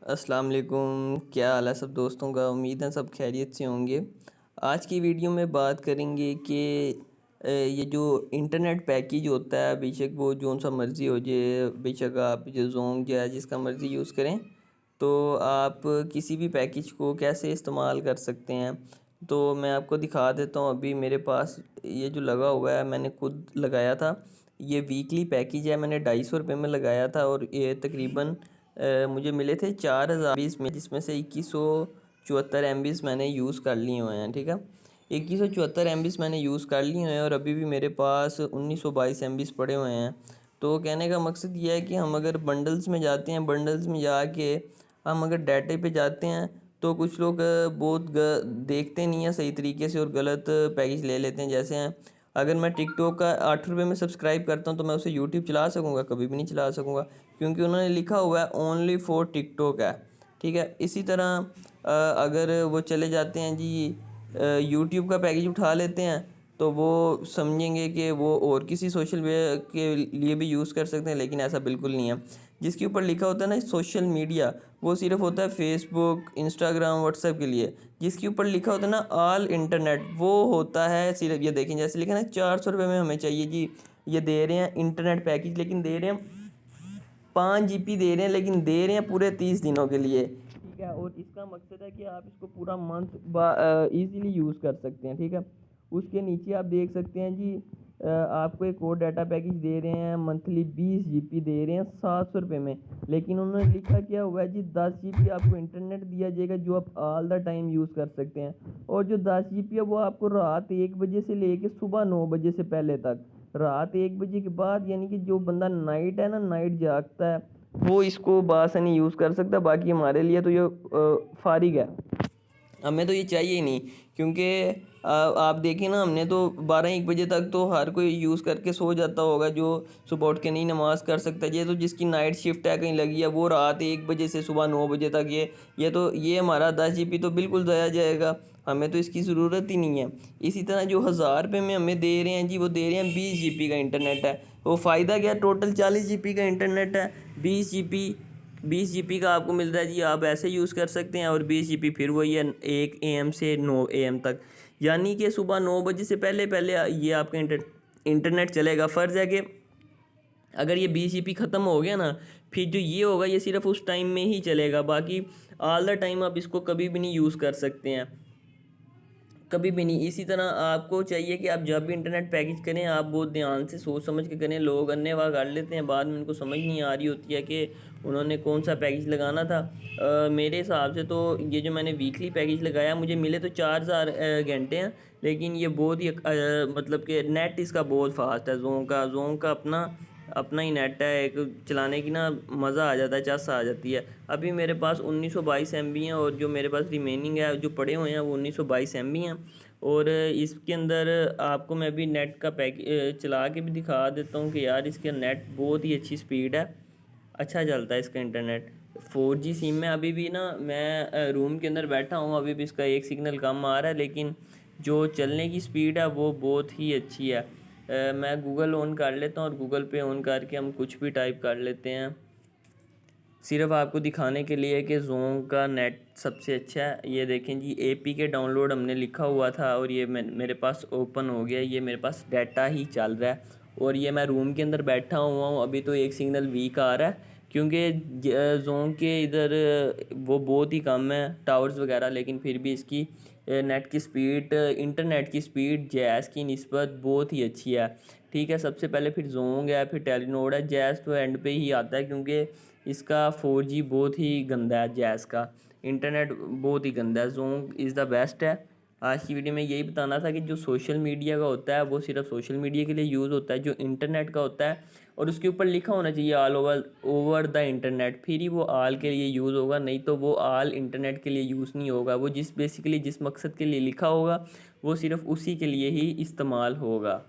अस्सलाम वालेकुम। क्या हाल है सब दोस्तों का। उम्मीद है सब खैरियत से होंगे। आज की वीडियो में बात करेंगे कि ये जो इंटरनेट पैकेज होता है, बेशक वो जोन सा मर्ज़ी हो जाए, बेशक आप जो जोंग या जिसका मर्ज़ी यूज़ करें, तो आप किसी भी पैकेज को कैसे इस्तेमाल कर सकते हैं। तो मैं आपको दिखा देता हूँ। अभी मेरे पास ये जो लगा हुआ है, मैंने खुद लगाया था। ये वीकली पैकेज है, मैंने 250 रुपये में लगाया था और ये तकरीबन मुझे मिले थे 4020 में, जिसमें से 2174 MB मैंने यूज़ कर लिए हुए हैं। ठीक है, 2174 MB मैंने यूज़ कर लिए हुए हैं और अभी भी मेरे पास 1922 MB पड़े हुए हैं। तो कहने का मकसद ये है कि हम अगर बंडल्स में जाते हैं, बंडल्स में जाके हम अगर डाटे पे जाते हैं, तो कुछ लोग बहुत देखते नहीं हैं सही तरीके से और गलत पैकेज ले लेते हैं। जैसे हैं, अगर मैं टिकटॉक का 8 रुपये में सब्सक्राइब करता हूँ तो मैं उसे यूट्यूब चला सकूँगा? कभी भी नहीं चला सकूँगा, क्योंकि उन्होंने लिखा हुआ है ओनली फॉर टिकटॉक है। ठीक है, इसी तरह अगर वो चले जाते हैं जी, यूट्यूब का पैकेज उठा लेते हैं, तो वो समझेंगे कि वो और किसी सोशल मीडिया के लिए भी यूज़ कर सकते हैं, लेकिन ऐसा बिल्कुल नहीं है। जिसके ऊपर लिखा होता है ना सोशल मीडिया, वो सिर्फ होता है फेसबुक, इंस्टाग्राम, व्हाट्सएप के लिए। जिसके ऊपर लिखा होता है ना ऑल इंटरनेट, वो होता है सिर्फ, ये देखें जैसे लिखा है ना 400 रुपये में हमें चाहिए जी, ये दे रहे हैं इंटरनेट पैकेज, लेकिन दे रहे हैं 5 GB दे रहे हैं, लेकिन दे रहे हैं पूरे 30 दिनों के लिए। ठीक है, और इसका मकसद है कि आप इसको पूरा मंथ ईज़िली यूज़ कर सकते हैं। ठीक है, उसके नीचे आप देख सकते हैं जी, आपको एक और डाटा पैकेज दे रहे हैं, मंथली 20 GB दे रहे हैं 700 रुपये में। लेकिन उन्होंने लिखा क्या हुआ है जी, 10 GB आपको इंटरनेट दिया जाएगा जो आप ऑल द टाइम यूज़ कर सकते हैं। और जो 10 GB है वो आपको रात 1 बजे से लेके सुबह 9 बजे से पहले तक। रात 1 बजे के बाद यानी कि जो बंदा नाइट है ना, नाइट जागता है, वो इसको बासानी यूज़ कर सकता है। बाकी हमारे लिए तो ये फारिग है, हमें तो ये चाहिए ही नहीं। क्योंकि आप देखें ना, हमने तो 12-1 बजे तक तो हर कोई यूज़ करके सो जाता होगा, जो सुबह उठ के नहीं नमाज़ कर सकता। ये तो जिसकी नाइट शिफ्ट है कहीं लगी है, वो रात 1 बजे से सुबह 9 बजे तक ये हमारा 10 GB तो बिल्कुल ज़ाया जाएगा। हमें तो इसकी ज़रूरत ही नहीं है। इसी तरह जो 1000 रुपये में हमें दे रहे हैं जी, वो दे रहे हैं 20 GB का इंटरनेट है। वो फ़ायदा क्या, टोटल 40 GB का इंटरनेट है, 20 GB का आपको मिल रहा है जी। आप ऐसे यूज़ कर सकते हैं, और 20 GB फिर वही है 1 AM से 9 AM तक, यानी कि सुबह 9 बजे से पहले पहले ये आपका इंटरनेट चलेगा। फ़र्ज़ है कि अगर ये 20 GB ख़त्म हो गया ना, फिर जो ये होगा ये सिर्फ उस टाइम में ही चलेगा, बाकी ऑल द टाइम आप इसको कभी भी नहीं यूज़ कर सकते हैं, कभी भी नहीं। इसी तरह आपको चाहिए कि आप जब भी इंटरनेट पैकेज करें, आप बहुत ध्यान से सोच समझ के करें। लोग अन्नेवाह कर लेते हैं, बाद में उनको समझ नहीं आ रही होती है कि उन्होंने कौन सा पैकेज लगाना था। मेरे हिसाब से तो ये जो मैंने वीकली पैकेज लगाया, मुझे मिले तो 4000 घंटे हैं, लेकिन ये बहुत ही मतलब कि नेट इसका बहुत फास्ट है। जोंग का अपना अपना ही नेट है, एक चलाने की ना मज़ा आ जाता है, चस आ जाती है। अभी मेरे पास 1922 MB हैं, और जो मेरे पास रिमेनिंग है जो पड़े हुए हैं वो 1922 MB हैं। और इसके अंदर आपको मैं भी नेट का पैक चला के भी दिखा देता हूँ कि यार इसके नेट बहुत ही अच्छी स्पीड है, अच्छा चलता है इसका इंटरनेट। 4G सिम में अभी भी ना, मैं रूम के अंदर बैठा हूँ, अभी भी इसका एक सिग्नल कम आ रहा है, लेकिन जो चलने की स्पीड है वो बहुत ही अच्छी है। मैं गूगल ऑन कर लेता हूँ, और गूगल पे ऑन करके हम कुछ भी टाइप कर लेते हैं, सिर्फ आपको दिखाने के लिए कि जोंग का नेट सबसे अच्छा है। ये देखें जी, APK डाउनलोड हमने लिखा हुआ था, और ये मेरे पास ओपन हो गया, ये मेरे पास डाटा ही चल रहा है। और ये मैं रूम के अंदर बैठा हुआ हूँ, अभी तो एक सिग्नल वीक आ रहा है, क्योंकि जोंग के इधर वो बहुत ही कम है टावर्स वगैरह, लेकिन फिर भी इसकी नेट की स्पीड, इंटरनेट की स्पीड जैज़ की निस्बत बहुत ही अच्छी है। ठीक है, सबसे पहले फिर जोंग है, फिर टेलीनॉर है, जैज़ तो एंड पे ही आता है, क्योंकि इसका 4G बहुत ही गंदा है, जैज़ का इंटरनेट बहुत ही गंदा है। जोंग इज़ द बेस्ट है। आज की वीडियो में यही बताना था कि जो सोशल मीडिया का होता है वो सिर्फ सोशल मीडिया के लिए यूज़ होता है, जो इंटरनेट का होता है, और उसके ऊपर लिखा होना चाहिए ऑल ओवर द इंटरनेट, फिर ही वो ऑल के लिए यूज़ होगा, नहीं तो वो ऑल इंटरनेट के लिए यूज़ नहीं होगा। वो बेसिकली जिस मकसद के लिए लिखा होगा वो सिर्फ उसी के लिए ही इस्तेमाल होगा।